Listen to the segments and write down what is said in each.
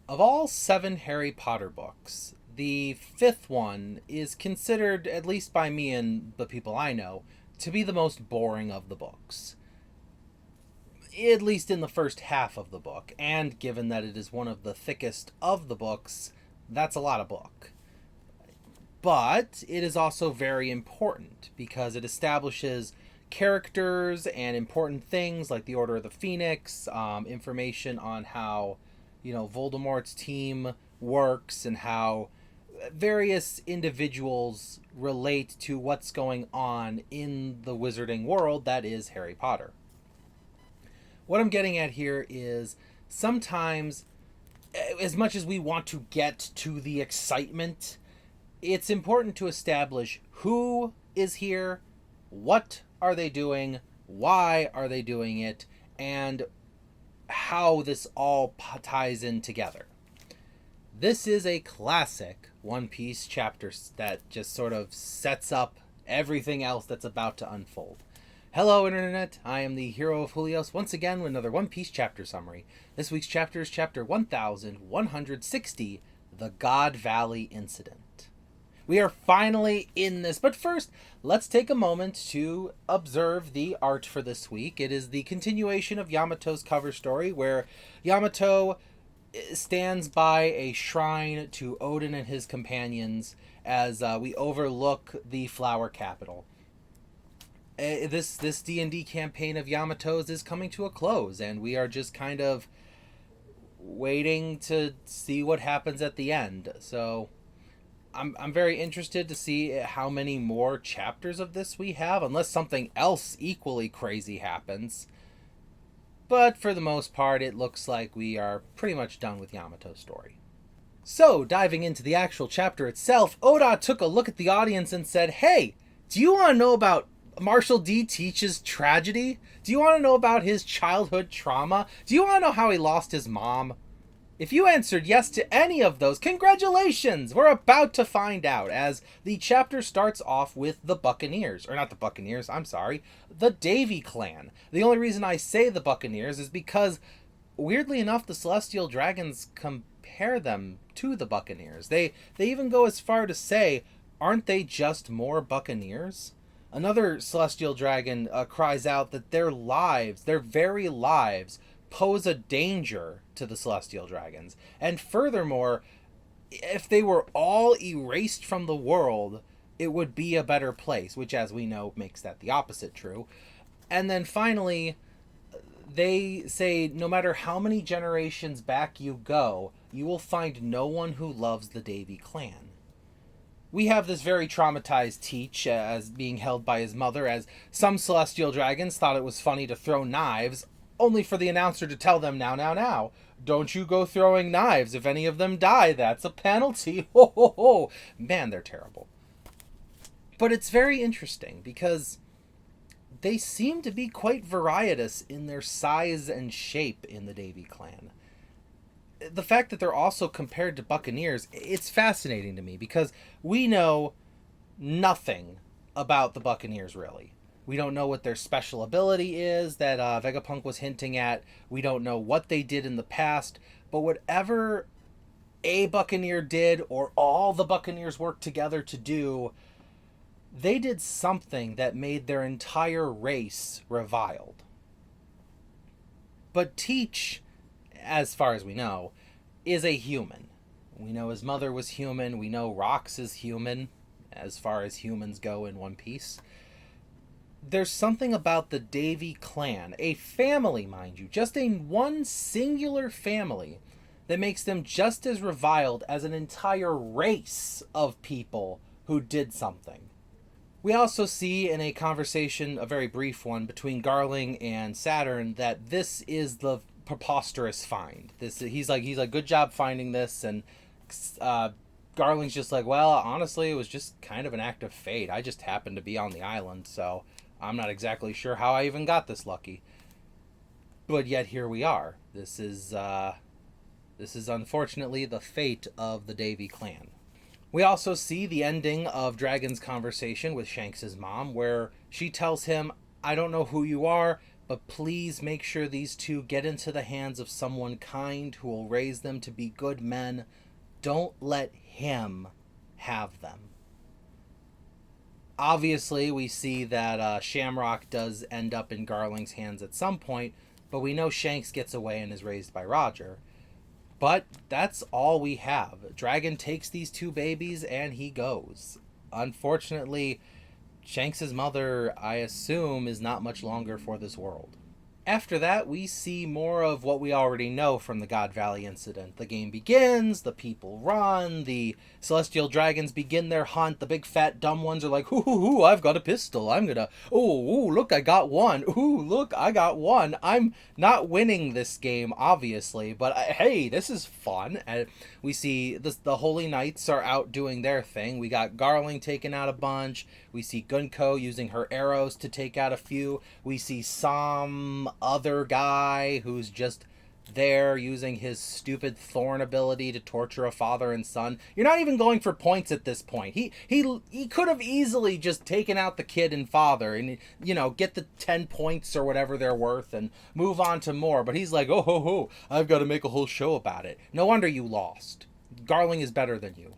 Of all 7 Harry Potter books, the fifth one is considered, at least by me and the people I know, to be the most boring of the books. At least in the first half of the book, and given that it is one of the thickest of the books, that's a lot of book. But it is also very important because it establishes characters and important things like the Order of the Phoenix, information on how, Voldemort's team works and how various individuals relate to what's going on in the wizarding world that is Harry Potter. What I'm getting at here is sometimes, as much as we want to get to the excitement, it's important to establish who is here, what are they doing, why are they doing it, and how this all ties in together. This is a classic One Piece chapter that just sort of sets up everything else that's about to unfold. Hello, Internet. I am the hero of Julios once again with another One Piece chapter summary. This week's chapter is chapter 1160, The God Valley Incident. We are finally in this, but first, let's take a moment to observe the art for this week. It is the continuation of Yamato's cover story, where Yamato stands by a shrine to Odin and his companions as we overlook the Flower Capital. This D&D campaign of Yamato's is coming to a close, and we are just kind of waiting to see what happens at the end. So I'm very interested to see how many more chapters of this we have, unless something else equally crazy happens. But for the most part, it looks like we are pretty much done with Yamato's story. So, diving into the actual chapter itself, Oda took a look at the audience and said, "Hey, do you want to know about Marshall D. Teach's tragedy? Do you want to know about his childhood trauma? Do you want to know how he lost his mom? If you answered yes to any of those, congratulations! We're about to find out, as the chapter starts off with the Buccaneers. Or not the Buccaneers, I'm sorry. The Davy clan. The only reason I say the Buccaneers is because, weirdly enough, the Celestial Dragons compare them to the Buccaneers. They even go as far to say, aren't they just more Buccaneers? Another Celestial Dragon cries out that their lives, their very lives, pose a danger to the Celestial Dragons. And furthermore, if they were all erased from the world, it would be a better place, which, as we know, makes that the opposite true. And then finally, they say no matter how many generations back you go, you will find no one who loves the Davy clan. We have this very traumatized Teach as being held by his mother, as some Celestial Dragons thought it was funny to throw knives, only for the announcer to tell them, now, don't you go throwing knives. If any of them die, that's a penalty. Ho, ho, ho. Man, they're terrible. But it's very interesting because they seem to be quite varietous in their size and shape in the Davy clan. The fact that they're also compared to Buccaneers, it's fascinating to me because we know nothing about the Buccaneers, really. We don't know what their special ability is that Vegapunk was hinting at. We don't know what they did in the past. But whatever a Buccaneer did, or all the Buccaneers worked together to do, they did something that made their entire race reviled. But Teach, as far as we know, is a human. We know his mother was human. We know Rox is human, as far as humans go in One Piece. There's something about the Davy clan, a family, mind you, just a one singular family, that makes them just as reviled as an entire race of people who did something. We also see in a conversation, a very brief one, between Garling and Saturn, that this is the preposterous find. He's like, good job finding this, and Garling's just like, well, honestly, it was just kind of an act of fate. I just happened to be on the island, so I'm not exactly sure how I even got this lucky. But yet here we are. This is unfortunately the fate of the Davy clan. We also see the ending of Dragon's conversation with Shanks' mom, where she tells him, I don't know who you are, but please make sure these two get into the hands of someone kind who will raise them to be good men. Don't let him have them. Obviously, we see that Shamrock does end up in Garling's hands at some point, but we know Shanks gets away and is raised by Roger. But that's all we have. Dragon takes these two babies and he goes. Unfortunately, Shanks' mother, I assume, is not much longer for this world. After that, we see more of what we already know from the God Valley incident. The game begins, the people run, the celestial dragons begin their hunt, the big fat dumb ones are like, hoo, I've got a pistol, I'm gonna, ooh, look, I got one, ooh, look, I got one. I'm not winning this game, obviously, but hey, this is fun. And we see the Holy Knights are out doing their thing. We got Garling taking out a bunch. We see Gunko using her arrows to take out a few. We see some other guy who's just there using his stupid thorn ability to torture a father and son. You're not even going for points at this point. He could have easily just taken out the kid and father and, you know, get the 10 points or whatever they're worth and move on to more. But he's like, oh, I've got to make a whole show about it. No wonder you lost. Garling is better than you.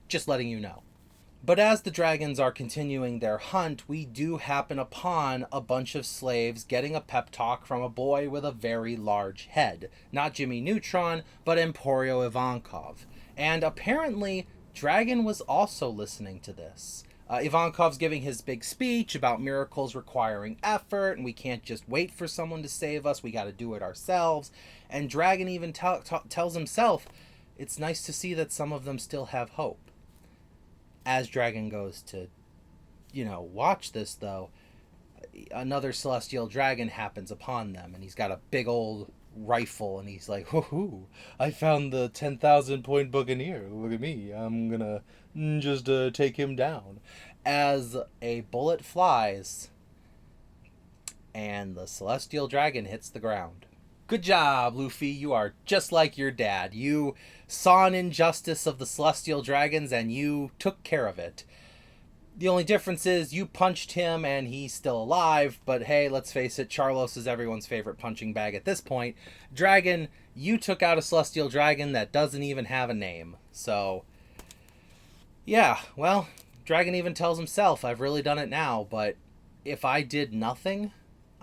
Just letting you know. But as the dragons are continuing their hunt, we do happen upon a bunch of slaves getting a pep talk from a boy with a very large head. Not Jimmy Neutron, but Emporio Ivankov. And apparently, Dragon was also listening to this. Ivankov's giving his big speech about miracles requiring effort, and we can't just wait for someone to save us, we gotta do it ourselves. And Dragon even tells himself, it's nice to see that some of them still have hope. As Dragon goes to, watch this, though, another celestial dragon happens upon them, and he's got a big old rifle, and he's like, hoo, I found the 10,000 point buccaneer. Look at me. I'm gonna just take him down. As a bullet flies, and the celestial dragon hits the ground. Good job, Luffy. You are just like your dad. You saw an injustice of the celestial dragons and you took care of it. The only difference is you punched him and he's still alive, but hey, let's face it, Charlos is everyone's favorite punching bag at this point. Dragon, you took out a celestial dragon that doesn't even have a name. So, yeah, well, Dragon even tells himself, I've really done it now, but if I did nothing,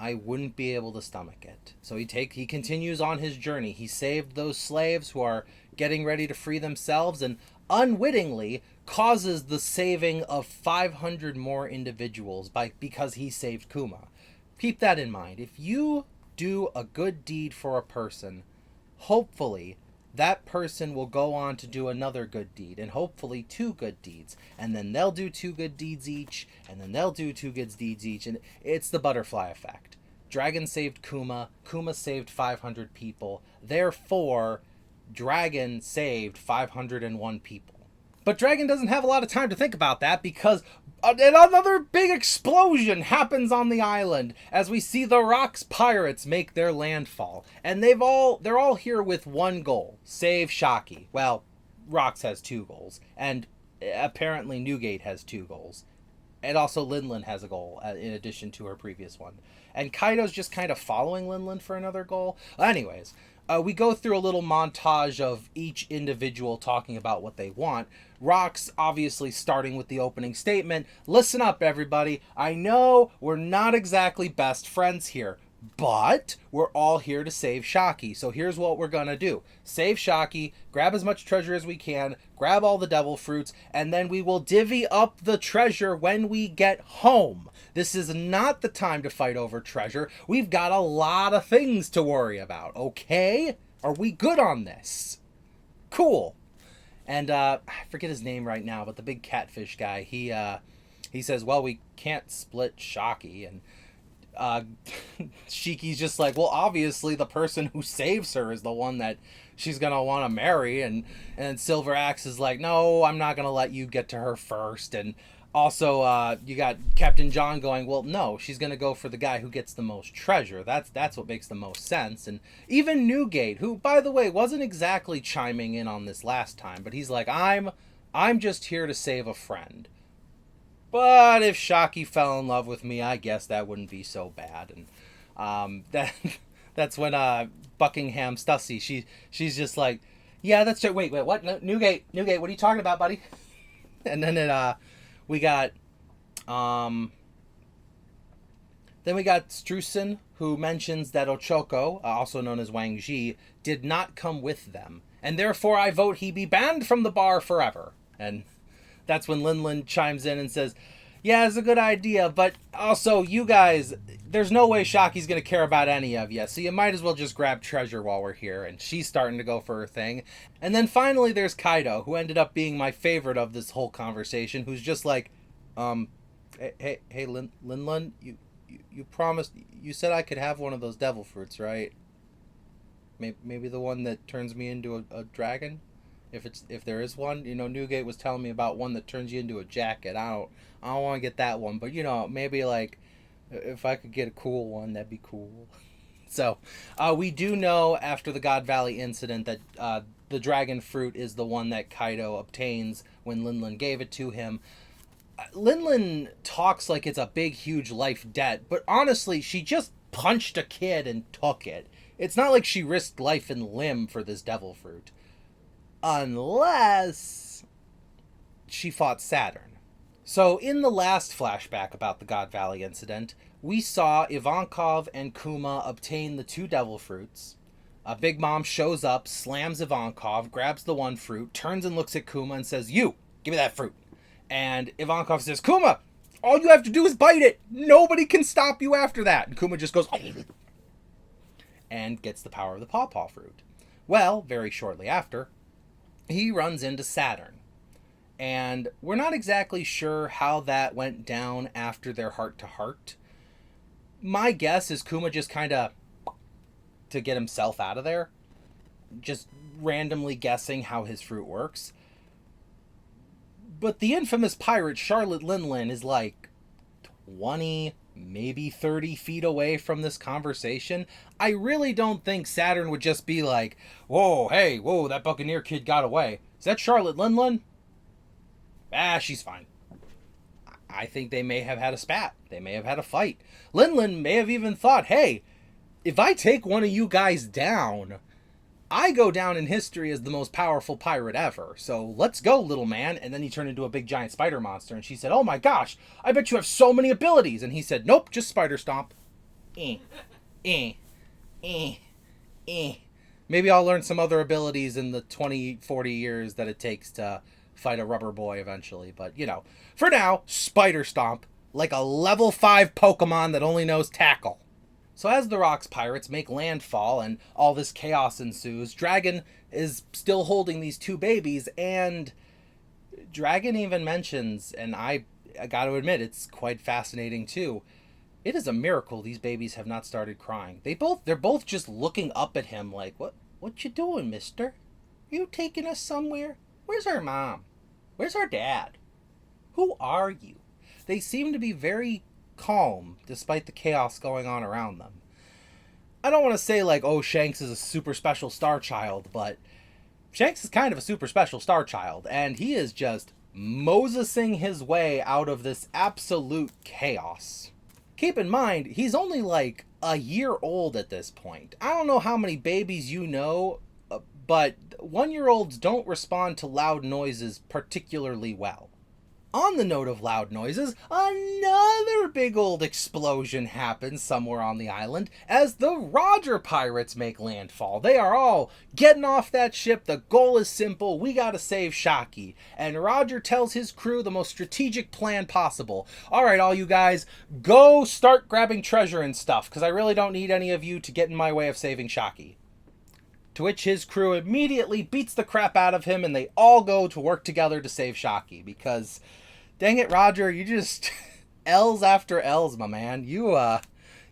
I wouldn't be able to stomach it. So he continues on his journey. He saved those slaves who are getting ready to free themselves and unwittingly causes the saving of 500 more individuals because he saved Kuma. Keep that in mind. If you do a good deed for a person, hopefully that person will go on to do another good deed, and hopefully 2 good deeds, and then they'll do 2 good deeds each, and then they'll do 2 good deeds each, and it's the butterfly effect. Dragon saved Kuma, Kuma saved 500 people, therefore Dragon saved 501 people. But Dragon doesn't have a lot of time to think about that because another big explosion happens on the island as we see the Rocks pirates make their landfall. And they're all here with one goal, save Shaki. Well, Rocks has 2 goals, and apparently Newgate has 2 goals. And also Linlin has a goal in addition to her previous one. And Kaido's just kind of following Linlin for another goal. Anyways, we go through a little montage of each individual talking about what they want. Rocks obviously starting with the opening statement. Listen up, everybody. I know we're not exactly best friends here, but we're all here to save Shaki. So here's what we're gonna do. Save Shaki, grab as much treasure as we can, grab all the devil fruits, and then we will divvy up the treasure when we get home. This is not the time to fight over treasure. We've got a lot of things to worry about, okay? Are we good on this? Cool. And I forget his name right now, but the big catfish guy, he says, well, we can't split Shaki, and Shiki's just like, well, obviously the person who saves her is the one that she's gonna want to marry, and Silver Axe is like, no, I'm not gonna let you get to her first. And also you got Captain John going, well, no, she's gonna go for the guy who gets the most treasure. That's what makes the most sense. And even Newgate, who by the way wasn't exactly chiming in on this last time, but he's like, I'm just here to save a friend. But if Shaki fell in love with me, I guess that wouldn't be so bad. And That that's when Buckingham Stussy, she's just like, yeah, that's it. Wait, what? No, Newgate, what are you talking about, buddy? And then we got then we got Strusen, who mentions that Ochoko, also known as Wang Ji, did not come with them, and therefore I vote he be banned from the bar forever. And that's when Linlin chimes in and says, yeah, it's a good idea, but also, you guys, there's no way Shaki's going to care about any of you, so you might as well just grab treasure while we're here. And she's starting to go for her thing. And then finally there's Kaido, who ended up being my favorite of this whole conversation, who's just like, hey, Linlin, you promised, you said I could have one of those devil fruits, right? Maybe the one that turns me into a dragon? If there is one, Newgate was telling me about one that turns you into a jacket. I don't want to get that one, but maybe like if I could get a cool one, that'd be cool. So, we do know after the God Valley incident that the dragon fruit is the one that Kaido obtains when Linlin gave it to him. Linlin talks like it's a big, huge life debt, but honestly, she just punched a kid and took it. It's not like she risked life and limb for this devil fruit. Unless she fought Saturn. So in the last flashback about the God Valley incident, we saw Ivankov and Kuma obtain the 2 devil fruits. Big Mom shows up, slams Ivankov, grabs the 1 fruit, turns and looks at Kuma and says, "You, give me that fruit." And Ivankov says, "Kuma, all you have to do is bite it. Nobody can stop you after that." And Kuma just goes, and gets the power of the pawpaw fruit. Well, very shortly after, he runs into Saturn. And we're not exactly sure how that went down after their heart-to-heart. My guess is Kuma just kind of, to get himself out of there, just randomly guessing how his fruit works. But the infamous pirate Charlotte Linlin is like 20, maybe 30 feet away from this conversation. I really don't think Saturn would just be like, whoa, that Buccaneer kid got away. Is that Charlotte Linlin? She's fine. I think they may have had a spat. They may have had a fight. Linlin may have even thought, hey, if I take one of you guys down, I go down in history as the most powerful pirate ever. So let's go, little man. And then he turned into a big giant spider monster. And she said, oh my gosh, I bet you have so many abilities. And he said, nope, just spider stomp. Maybe I'll learn some other abilities in the 20, 40 years that it takes to fight a rubber boy eventually. But, for now, spider stomp, like a level 5 Pokemon that only knows tackle. So as the Rocks pirates make landfall and all this chaos ensues, Dragon is still holding these 2 babies, and Dragon even mentions, and I gotta admit, it's quite fascinating too, it is a miracle these babies have not started crying. They're both just looking up at him like, what you doing, mister? You taking us somewhere? Where's our mom? Where's our dad? Who are you? They seem to be very calm despite the chaos going on around them. I don't want to say like, oh, Shanks is a super special star child, but Shanks is kind of a super special star child, and he is just Mosesing his way out of this absolute chaos. Keep in mind, he's only like a year old at this point. I don't know how many babies you know, but 1-year-olds don't respond to loud noises particularly well. On the note of loud noises, another big old explosion happens somewhere on the island as the Roger pirates make landfall. They are all getting off that ship. The goal is simple. We gotta save Shaki. And Roger tells his crew the most strategic plan possible. All right, all you guys, go start grabbing treasure and stuff, because I really don't need any of you to get in my way of saving Shaki. To which his crew immediately beats the crap out of him, and they all go to work together to save Shaki. Because, dang it, Roger, you just L's after L's, my man. You got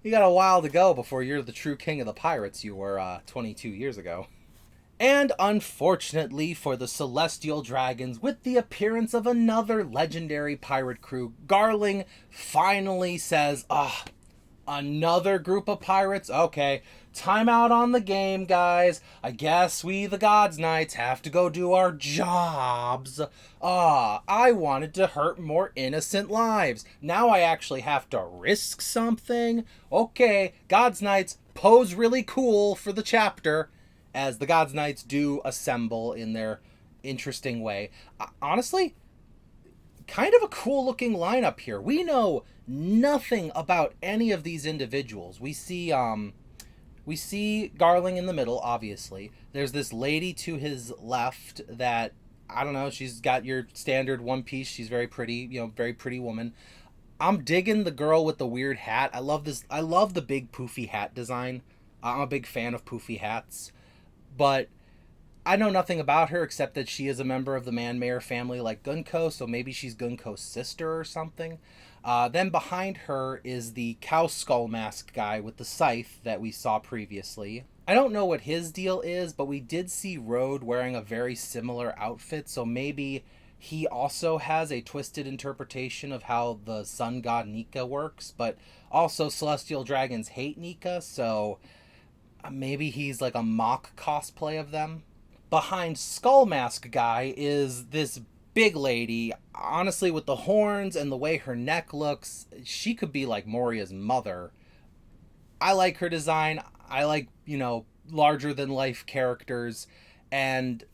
a while to go before you're the true king of the pirates you were 22 years ago. And unfortunately for the Celestial Dragons, with the appearance of another legendary pirate crew, Garling finally says, Another group of pirates? Okay, time out on the game, guys. I guess we, the Gods Knights, have to go do our jobs. I wanted to hurt more innocent lives. Now I actually have to risk something? Okay, Gods Knights, pose really cool for the chapter, as the Gods Knights do assemble in their interesting way. Honestly, kind of a cool looking lineup here. We know nothing about any of these individuals. We see Garling in the middle, obviously. There's this lady to his left that, I don't know, she's got your standard one piece. She's very pretty, very pretty woman. I'm digging the girl with the weird hat. I love this. I love the big poofy hat design. I'm a big fan of poofy hats. But I know nothing about her except that she is a member of the Man-Mayor family like Gunko, so maybe she's Gunko's sister or something. Then behind her is the cow skull mask guy with the scythe that we saw previously. I don't know what his deal is, but we did see Rode wearing a very similar outfit, so maybe he also has a twisted interpretation of how the sun god Nika works, but also celestial dragons hate Nika, so maybe he's like a mock cosplay of them. Behind Skull Mask guy is this big lady. Honestly, with the horns and the way her neck looks, she could be like Moria's mother. I like her design. I like, larger than life characters, and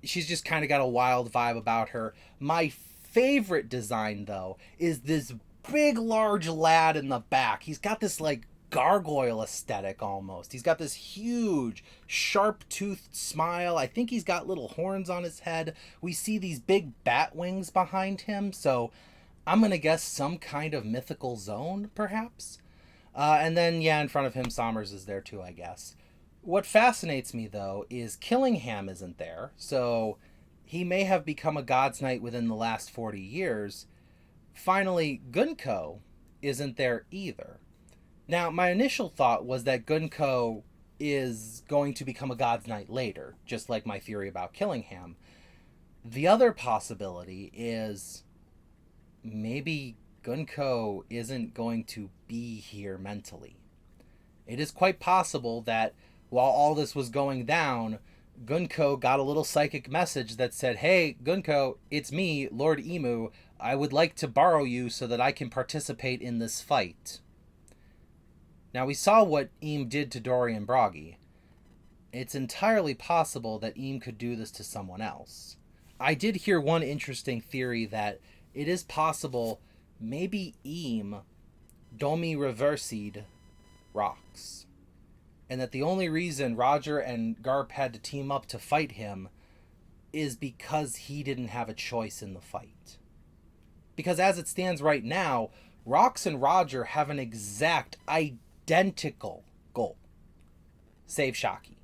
she's just kind of got a wild vibe about her. My favorite design, though, is this big, large lad in the back. He's got this like gargoyle aesthetic almost. He's got this huge, sharp-toothed smile. I think he's got little horns on his head. We see these big bat wings behind him, so I'm going to guess some kind of mythical zone, perhaps? And then, in front of him, Sommers is there too, I guess. What fascinates me, though, is Killingham isn't there, so he may have become a God's Knight within the last 40 years. Finally, Gunko isn't there either. Now, my initial thought was that Gunko is going to become a God's Knight later, just like my theory about Killingham. The other possibility is maybe Gunko isn't going to be here mentally. It is quite possible that while all this was going down, Gunko got a little psychic message that said, "Hey, Gunko, it's me, Lord Emu. I would like to borrow you so that I can participate in this fight." Now, we saw what Eam did to Dorian Broggy. It's entirely possible that Eam could do this to someone else. I did hear one interesting theory that it is possible maybe Eam Domi reversied Rox, and that the only reason Roger and Garp had to team up to fight him is because he didn't have a choice in the fight. Because as it stands right now, Rox and Roger have an exact identical goal. Save Shaki.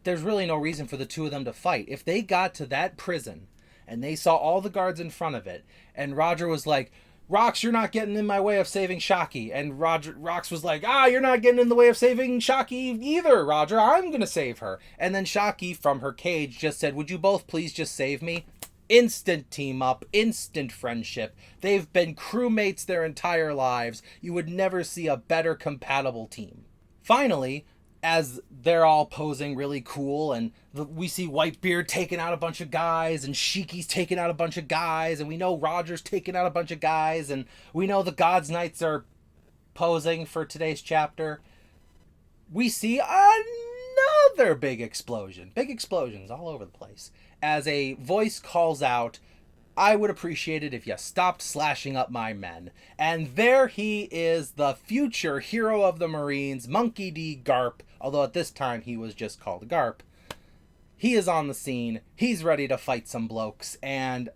There's really no reason for the two of them to fight. If they got to that prison and they saw all the guards in front of it, and Roger was like, "Rox, you're not getting in my way of saving Shaki," and Rox was like, "You're not getting in the way of saving Shaki either, Roger. I'm gonna save her." And then Shaki from her cage just said, "Would you both please just save me?" Instant team up, instant friendship. They've been crewmates their entire lives. You would never see a better compatible team. Finally, as they're all posing really cool, and we see Whitebeard taking out a bunch of guys, and Shiki's taking out a bunch of guys, and we know Roger's taking out a bunch of guys, and we know the Gods Knights are posing for today's chapter, we see another big explosion. Big explosions all over the place. As a voice calls out, "I would appreciate it if you stopped slashing up my men." And there he is, the future hero of the Marines, Monkey D. Garp, although at this time he was just called Garp. He is on the scene, he's ready to fight some blokes, and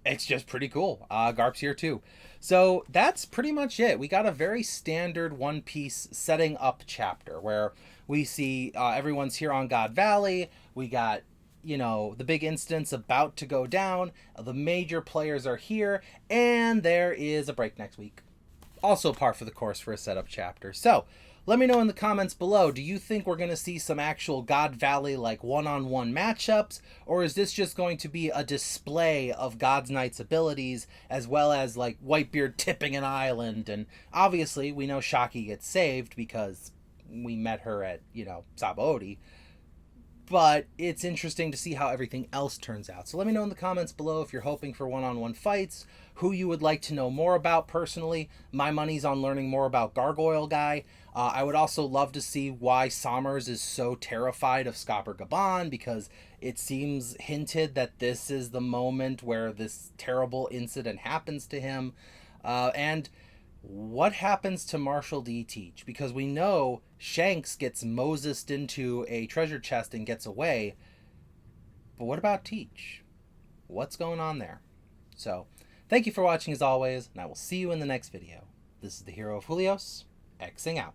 it's just pretty cool. Garp's here too. So that's pretty much it. We got a very standard One Piece setting up chapter where we see everyone's here on God Valley. We got the big instance about to go down. The major players are here, and there is a break next week. also par for the course for a setup chapter. So, let me know in the comments below, do you think we're going to see some actual God Valley like one-on-one matchups, or is this just going to be a display of God's Knight's abilities as well as like Whitebeard tipping an island? And obviously we know Shaki gets saved because we met her at, Sabaody. But it's interesting to see how everything else turns out. So let me know in the comments below if you're hoping for one-on-one fights, who you would like to know more about personally. My money's on learning more about Gargoyle Guy. I would also love to see why Sommers is so terrified of Scopper Gaban, because it seems hinted that this is the moment where this terrible incident happens to him. And what happens to Marshall D. Teach? Because we know Shanks gets Mosesed into a treasure chest and gets away. But what about Teach? What's going on there? So, thank you for watching as always, and I will see you in the next video. This is the Hero of Julios, Xing out.